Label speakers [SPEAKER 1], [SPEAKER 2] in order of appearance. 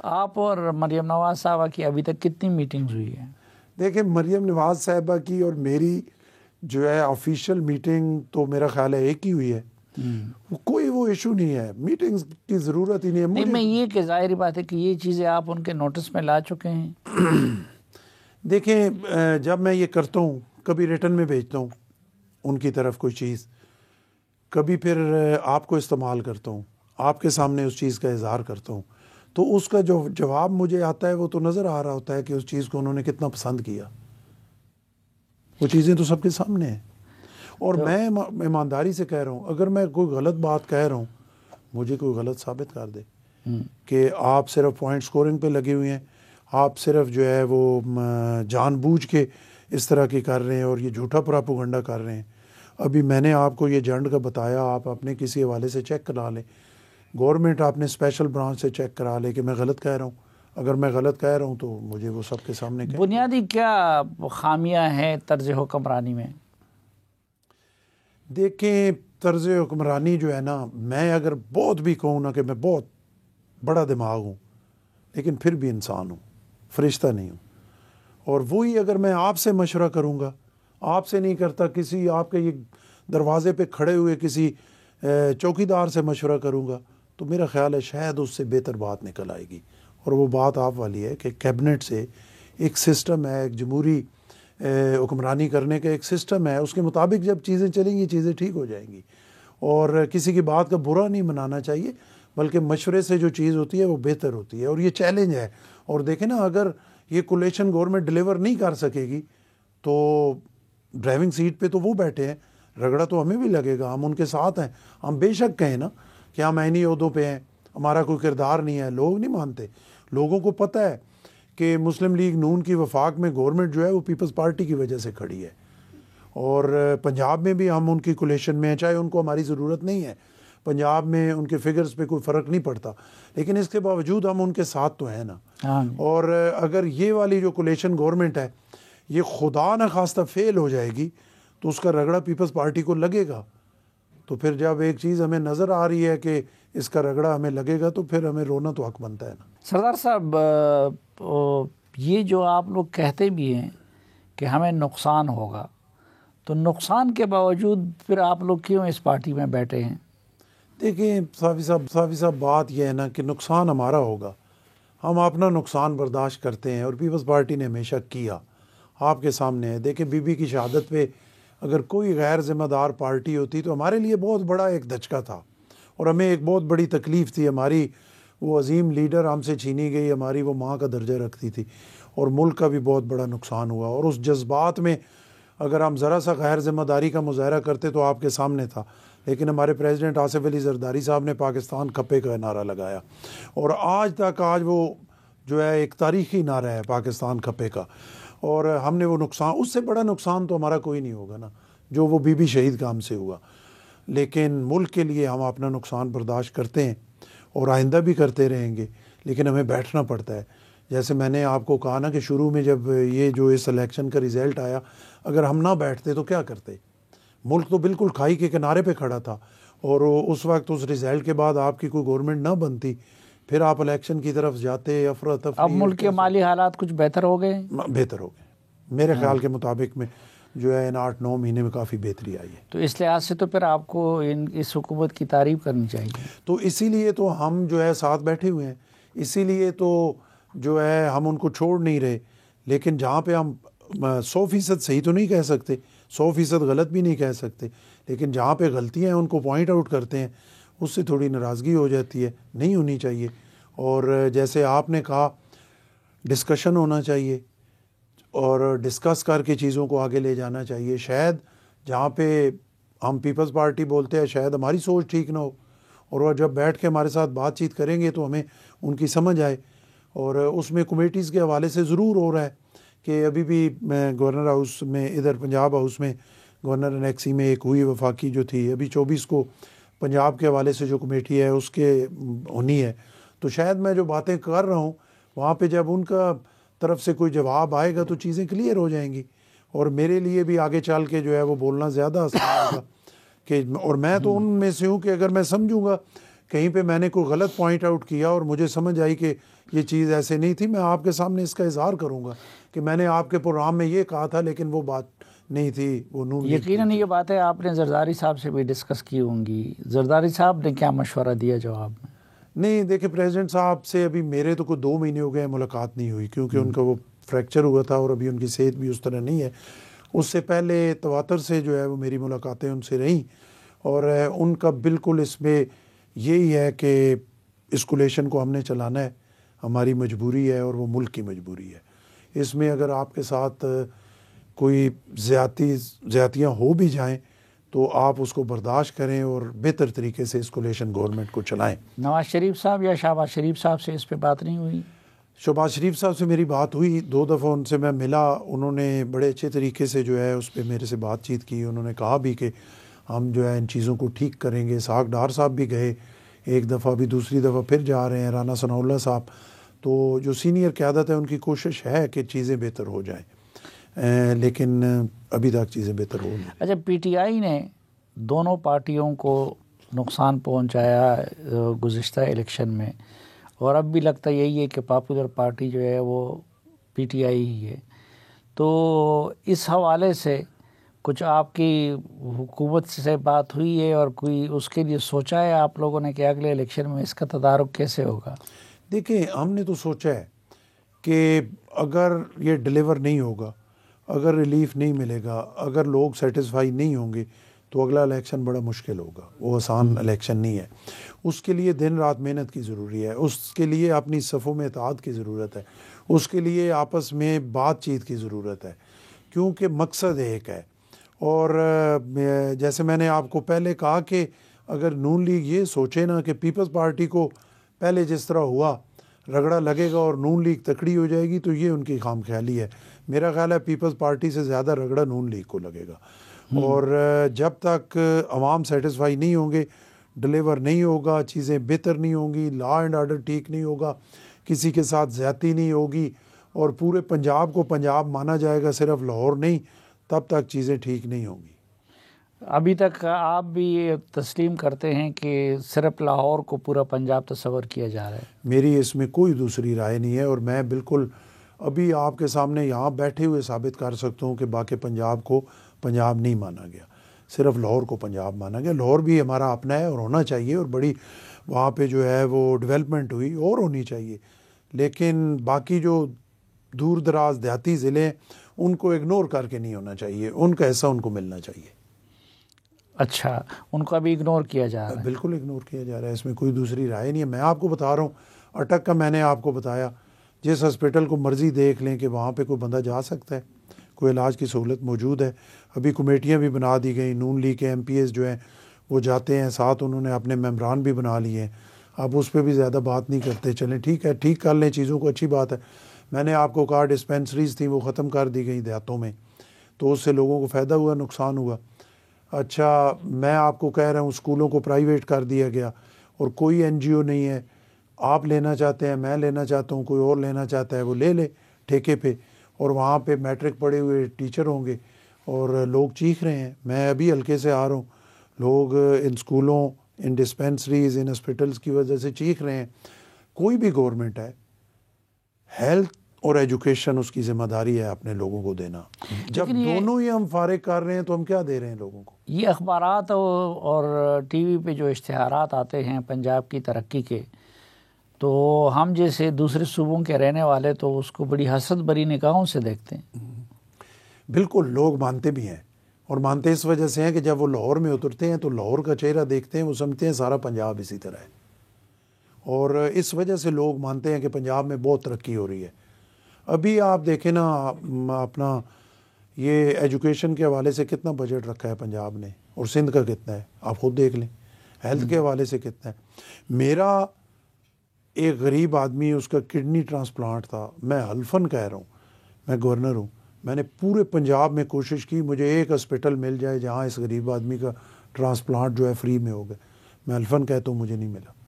[SPEAKER 1] آپ اور مریم نواز صاحبہ کی ابھی تک کتنی میٹنگز ہوئی ہیں؟
[SPEAKER 2] دیکھیں مریم نواز صاحبہ کی اور میری جو ہے آفیشیل میٹنگ تو میرا خیال ہے ایک ہی ہوئی ہے. کوئی وہ ایشو نہیں ہے، میٹنگز کی ضرورت ہی نہیں ہے.
[SPEAKER 1] نہیں، میں یہ کہ ظاہری بات ہے کہ یہ چیزیں آپ ان کے نوٹس میں لا چکے ہیں.
[SPEAKER 2] دیکھیں جب میں یہ کرتا ہوں، کبھی ریٹن میں بھیجتا ہوں ان کی طرف کوئی چیز، کبھی پھر آپ کو استعمال کرتا ہوں، آپ کے سامنے اس چیز کا اظہار کرتا ہوں، تو اس کا جو جواب مجھے آتا ہے وہ تو نظر آ رہا ہوتا ہے کہ اس چیز کو انہوں نے کتنا پسند کیا. وہ چیزیں تو سب کے سامنے ہیں. اور میں ایمانداری سے کہہ رہا ہوں، اگر میں کوئی غلط بات کہہ رہا ہوں مجھے کوئی غلط ثابت کر دے کہ آپ صرف پوائنٹ سکورنگ پہ لگے ہوئے ہیں، آپ صرف جو ہے وہ جان بوجھ کے اس طرح کی کر رہے ہیں اور یہ جھوٹا پراپوگنڈا کر رہے ہیں. ابھی میں نے آپ کو یہ جنڈ کا بتایا، آپ اپنے کسی حوالے سے چیک کرا لیں، گورنمنٹ آپ نے اسپیشل برانچ سے چیک کرا لے کہ میں غلط کہہ رہا ہوں. اگر میں غلط کہہ رہا ہوں تو مجھے وہ سب کے سامنے کہہ.
[SPEAKER 1] بنیادی کیا خامیاں ہیں طرز حکمرانی میں؟
[SPEAKER 2] دیکھیں طرز حکمرانی جو ہے نا، میں اگر بہت بھی کہوں نا کہ میں بہت بڑا دماغ ہوں، لیکن پھر بھی انسان ہوں، فرشتہ نہیں ہوں. اور وہی اگر میں آپ سے مشورہ کروں گا، آپ سے نہیں کرتا، کسی آپ کے یہ دروازے پہ کھڑے ہوئے کسی چوکیدار سے مشورہ کروں گا، تو میرا خیال ہے شاید اس سے بہتر بات نکل آئے گی. اور وہ بات آپ والی ہے کہ کیبنٹ سے ایک سسٹم ہے، ایک جمہوری حکمرانی کرنے کا ایک سسٹم ہے، اس کے مطابق جب چیزیں چلیں گی چیزیں ٹھیک ہو جائیں گی. اور کسی کی بات کا برا نہیں منانا چاہیے، بلکہ مشورے سے جو چیز ہوتی ہے وہ بہتر ہوتی ہے. اور یہ چیلنج ہے. اور دیکھیں نا، اگر یہ کولیشن گورنمنٹ ڈیلیور نہیں کر سکے گی تو ڈرائیونگ سیٹ پہ تو وہ بیٹھے ہیں، رگڑا تو ہمیں بھی لگے گا، ہم ان کے ساتھ ہیں. ہم بے شک کہیں نا کہ ہم عینی عہدوں پہ ہیں، ہمارا کوئی کردار نہیں ہے. لوگ نہیں مانتے. لوگوں کو پتہ ہے کہ مسلم لیگ نون کی وفاق میں گورنمنٹ جو ہے وہ پیپلز پارٹی کی وجہ سے کھڑی ہے. اور پنجاب میں بھی ہم ان کی کولیشن میں ہیں، چاہے ان کو ہماری ضرورت نہیں ہے. پنجاب میں ان کے فگرز پہ کوئی فرق نہیں پڑتا، لیکن اس کے باوجود ہم ان کے ساتھ تو ہیں نا. اور اگر یہ والی جو کولیشن گورنمنٹ ہے یہ خدا نہ خواستہ فیل ہو جائے گی تو اس کا رگڑا پیپلز پارٹی کو لگے گا. تو پھر جب ایک چیز ہمیں نظر آ رہی ہے کہ اس کا رگڑا ہمیں لگے گا تو پھر ہمیں رونا تو حق بنتا ہے نا.
[SPEAKER 1] سردار صاحب، یہ جو آپ لوگ کہتے بھی ہیں کہ ہمیں نقصان ہوگا، تو نقصان کے باوجود پھر آپ لوگ کیوں اس پارٹی میں بیٹھے ہیں؟
[SPEAKER 2] دیکھیں صافی صاحب بات یہ ہے نا کہ نقصان ہمارا ہوگا، ہم اپنا نقصان برداشت کرتے ہیں، اور پیپلز پارٹی نے ہمیشہ کیا. آپ کے سامنے ہے. دیکھیں بی بی کی شہادت پہ اگر کوئی غیر ذمہ دار پارٹی ہوتی تو ہمارے لیے بہت بڑا ایک دھچکا تھا، اور ہمیں ایک بہت بڑی تکلیف تھی. ہماری وہ عظیم لیڈر ہم سے چھینی گئی، ہماری وہ ماں کا درجہ رکھتی تھی، اور ملک کا بھی بہت بڑا نقصان ہوا. اور اس جذبات میں اگر ہم ذرا سا غیر ذمہ داری کا مظاہرہ کرتے تو آپ کے سامنے تھا. لیکن ہمارے پریزیڈنٹ آصف علی زرداری صاحب نے پاکستان کھپے کا نعرہ لگایا، اور آج وہ جو ہے ایک تاریخی نعرہ ہے پاکستان کھپے کا. اور ہم نے وہ نقصان، اس سے بڑا نقصان تو ہمارا کوئی نہیں ہوگا نا جو وہ بی بی شہید کا ہم سے ہوا. لیکن ملک کے لیے ہم اپنا نقصان برداشت کرتے ہیں اور آئندہ بھی کرتے رہیں گے، لیکن ہمیں بیٹھنا پڑتا ہے. جیسے میں نے آپ کو کہا نا کہ شروع میں جب یہ جو اس الیکشن کا رزلٹ آیا، اگر ہم نہ بیٹھتے تو کیا کرتے؟ ملک تو بالکل کھائی کے کنارے پہ کھڑا تھا، اور اس وقت اس رزلٹ کے بعد آپ کی کوئی گورنمنٹ نہ بنتی، پھر آپ الیکشن کی طرف جاتے، افراتفری.
[SPEAKER 1] اب ملک کے مالی حالات کچھ بہتر ہو گئے؟
[SPEAKER 2] بہتر ہو گئے میرے خیال کے مطابق میں جو ہے ان 8-9 مہینے میں کافی بہتری آئی ہے.
[SPEAKER 1] تو اس لحاظ سے تو پھر آپ کو اس حکومت کی تعریف کرنی چاہیے.
[SPEAKER 2] تو اسی لیے تو ہم جو ہے ساتھ بیٹھے ہوئے ہیں، اسی لیے تو جو ہے ہم ان کو چھوڑ نہیں رہے. لیکن جہاں پہ ہم 100% صحیح تو نہیں کہہ سکتے، 100% غلط بھی نہیں کہہ سکتے، لیکن جہاں پہ غلطیاں ہیں ان کو پوائنٹ آؤٹ کرتے ہیں. اس سے تھوڑی ناراضگی ہو جاتی ہے، نہیں ہونی چاہیے. اور جیسے آپ نے کہا ڈسکشن ہونا چاہیے، اور ڈسکس کر کے چیزوں کو آگے لے جانا چاہیے. شاید جہاں پہ ہم پیپلز پارٹی بولتے ہیں شاید ہماری سوچ ٹھیک نہ ہو، اور وہ جب بیٹھ کے ہمارے ساتھ بات چیت کریں گے تو ہمیں ان کی سمجھ آئے. اور اس میں کمیٹیز کے حوالے سے ضرور ہو رہا ہے کہ ابھی بھی میں گورنر ہاؤس میں ادھر پنجاب ہاؤس میں گورنر انیکسی میں ایک ہوئی وفاقی جو تھی، ابھی 24 کو پنجاب کے حوالے سے جو کمیٹی ہے اس کے ہونی ہے. تو شاید میں جو باتیں کر رہا ہوں وہاں پہ جب ان کا طرف سے کوئی جواب آئے گا تو چیزیں کلیئر ہو جائیں گی، اور میرے لیے بھی آگے چل کے جو ہے وہ بولنا زیادہ آسان ہوگا. کہ اور میں تو ان میں سے ہوں کہ اگر میں سمجھوں گا کہیں پہ میں نے کوئی غلط پوائنٹ آؤٹ کیا اور مجھے سمجھ آئی کہ یہ چیز ایسے نہیں تھی. میں آپ کے سامنے اس کا اظہار کروں گا کہ میں نے آپ کے پروگرام میں یہ کہا تھا لیکن وہ بات نہیں تھی, وہ نون لیگ.
[SPEAKER 1] یقیناً یہ باتیں آپ نے زرداری صاحب سے بھی ڈسکس کی ہوں گی. زرداری صاحب نے کیا مشورہ دیا جواب میں؟
[SPEAKER 2] نہیں دیکھیں, پریزیڈنٹ صاحب سے ابھی میرے تو کوئی 2 مہینے ہو گئے ملاقات نہیں ہوئی, کیونکہ ان کا وہ فریکچر ہوا تھا اور ابھی ان کی صحت بھی اس طرح نہیں ہے. اس سے پہلے تواتر سے جو ہے وہ میری ملاقاتیں ان سے رہیں, اور ان کا بالکل اس میں یہی ہے کہ اسکولیشن کو ہم نے چلانا ہے, ہماری مجبوری ہے اور وہ ملک کی مجبوری ہے. اس میں اگر آپ کے ساتھ کوئی زیادتیاں ہو بھی جائیں تو آپ اس کو برداشت کریں اور بہتر طریقے سے اسکولیشن گورنمنٹ کو چلائیں.
[SPEAKER 1] نواز شریف صاحب یا شہباز شریف صاحب سے اس پہ بات نہیں ہوئی؟
[SPEAKER 2] شہباز شریف صاحب سے میری بات ہوئی, 2 دفعہ ان سے میں ملا, انہوں نے بڑے اچھے طریقے سے جو ہے اس پہ میرے سے بات چیت کی. انہوں نے کہا بھی کہ ہم جو ہے ان چیزوں کو ٹھیک کریں گے. اسحاق ڈار صاحب بھی گئے ایک دفعہ, بھی دوسری دفعہ پھر جا رہے ہیں, رانا ثناء اللہ صاحب. تو جو سینئر قیادت ہے ان کی کوشش ہے کہ چیزیں بہتر ہو جائیں, لیکن ابھی تک چیزیں بہتر ہو نہیں.
[SPEAKER 1] اچھا, پی ٹی آئی نے دونوں پارٹیوں کو نقصان پہنچایا گزشتہ الیکشن میں, اور اب بھی لگتا یہی ہے کہ پاپولر پارٹی جو ہے وہ پی ٹی آئی ہی ہے. تو اس حوالے سے کچھ آپ کی حکومت سے بات ہوئی ہے اور کوئی اس کے لیے سوچا ہے آپ لوگوں نے کہ اگلے الیکشن میں اس کا تدارک کیسے ہوگا؟
[SPEAKER 2] دیکھیں, ہم نے تو سوچا ہے کہ اگر یہ ڈیلیور نہیں ہوگا, اگر ریلیف نہیں ملے گا, اگر لوگ سیٹسفائی نہیں ہوں گے تو اگلا الیکشن بڑا مشکل ہوگا. وہ آسان الیکشن نہیں ہے. اس کے لیے دن رات محنت کی ضروری ہے, اس کے لیے اپنی صفوں میں اتحاد کی ضرورت ہے, اس کے لیے آپس میں بات چیت کی ضرورت ہے, کیونکہ مقصد ایک ہے. اور جیسے میں نے آپ کو پہلے کہا کہ اگر نون لیگ یہ سوچے نا کہ پیپلز پارٹی کو پہلے جس طرح ہوا رگڑا لگے گا اور نون لیگ تکڑی ہو جائے گی, تو یہ ان کی خام خیالی ہے. میرا خیال ہے پیپلز پارٹی سے زیادہ رگڑا نون لیگ کو لگے گا. اور جب تک عوام سیٹسفائی نہیں ہوں گے, ڈیلیور نہیں ہوگا, چیزیں بہتر نہیں ہوں گی, لا اینڈ آرڈر ٹھیک نہیں ہوگا, کسی کے ساتھ زیادتی نہیں ہوگی, اور پورے پنجاب کو پنجاب مانا جائے گا, صرف لاہور نہیں, تب تک چیزیں ٹھیک نہیں ہوں گی.
[SPEAKER 1] ابھی تک آپ بھی یہ تسلیم کرتے ہیں کہ صرف لاہور کو پورا پنجاب تصور کیا جا رہا ہے؟
[SPEAKER 2] میری اس میں کوئی دوسری رائے نہیں ہے, اور میں بالکل ابھی آپ کے سامنے یہاں بیٹھے ہوئے ثابت کر سکتا ہوں کہ باقی پنجاب کو پنجاب نہیں مانا گیا, صرف لاہور کو پنجاب مانا گیا. لاہور بھی ہمارا اپنا ہے اور ہونا چاہیے, اور بڑی وہاں پہ جو ہے وہ ڈیولپمنٹ ہوئی اور ہونی چاہیے, لیکن باقی جو دور دراز دیہاتی ضلع ہیں ان کو اگنور کر کے نہیں ہونا چاہیے, ان کا ایسا ان کو ملنا چاہیے.
[SPEAKER 1] اچھا, ان کو ابھی اگنور کیا جا رہا ہے؟
[SPEAKER 2] بالکل اگنور کیا جا رہا ہے, اس میں کوئی دوسری رائے نہیں ہے. میں آپ کو بتا رہا ہوں, اٹک کا میں نے آپ کو بتایا, جس ہسپیٹل کو مرضی دیکھ لیں کہ وہاں پہ کوئی بندہ جا سکتا ہے, کوئی علاج کی سہولت موجود ہے. ابھی کمیٹیاں بھی بنا دی گئیں, نون لیگ کے MPs جو ہیں وہ جاتے ہیں, ساتھ انہوں نے اپنے ممبران بھی بنا لیے ہیں. آپ اس پہ بھی زیادہ بات نہیں کرتے, چلیں ٹھیک ہے, ٹھیک کر لیں چیزوں کو, اچھی بات ہے. میں نے آپ کو کہا ڈسپینسریز تھیں وہ ختم کر دی گئیں دیہاتوں میں, تو اس سے لوگوں کو فائدہ ہوا, نقصان ہوا. اچھا, میں آپ کو کہہ رہا ہوں اسکولوں کو پرائیویٹ کر دیا گیا, اور کوئی NGO نہیں ہے, آپ لینا چاہتے ہیں, میں لینا چاہتا ہوں, کوئی اور لینا چاہتا ہے وہ لے لے ٹھیکے پہ, اور وہاں پہ میٹرک پڑھے ہوئے ٹیچر ہوں گے, اور لوگ چیخ رہے ہیں. میں ابھی ہلکے سے آ رہا ہوں, لوگ ان اسکولوں, ان ڈسپینسریز, ان ہاسپٹلس کی وجہ سے چیخ رہے ہیں. کوئی بھی گورنمنٹ ہے, ہیلتھ اور ایجوکیشن اس کی ذمہ داری ہے اپنے لوگوں کو دینا. جب دونوں ہی ہم فارغ کر رہے ہیں تو ہم کیا دے رہے ہیں لوگوں کو؟
[SPEAKER 1] یہ اخبارات اور ٹی وی پہ جو اشتہارات آتے ہیں پنجاب کی ترقی کے, تو ہم جیسے دوسرے صوبوں کے رہنے والے تو اس کو بڑی حسد بری نگاہوں سے دیکھتے ہیں.
[SPEAKER 2] بالکل, لوگ مانتے بھی ہیں, اور مانتے اس وجہ سے ہیں کہ جب وہ لاہور میں اترتے ہیں تو لاہور کا چہرہ دیکھتے ہیں, وہ سمجھتے ہیں سارا پنجاب اسی طرح ہے, اور اس وجہ سے لوگ مانتے ہیں کہ پنجاب میں بہت ترقی ہو رہی ہے. ابھی آپ دیکھیں نا, اپنا یہ ایجوکیشن کے حوالے سے کتنا بجٹ رکھا ہے پنجاب نے, اور سندھ کا کتنا ہے آپ خود دیکھ لیں. ہیلتھ کے حوالے سے کتنا ہے. میرا ایک غریب آدمی, اس کا کڈنی ٹرانسپلانٹ تھا, میں حلفاً کہہ رہا ہوں, میں گورنر ہوں, میں نے پورے پنجاب میں کوشش کی مجھے ایک ہاسپٹل مل جائے جہاں اس غریب آدمی کا ٹرانسپلانٹ جو ہے فری میں ہو گئے. میں حلفاً کہتا ہوں مجھے نہیں ملا.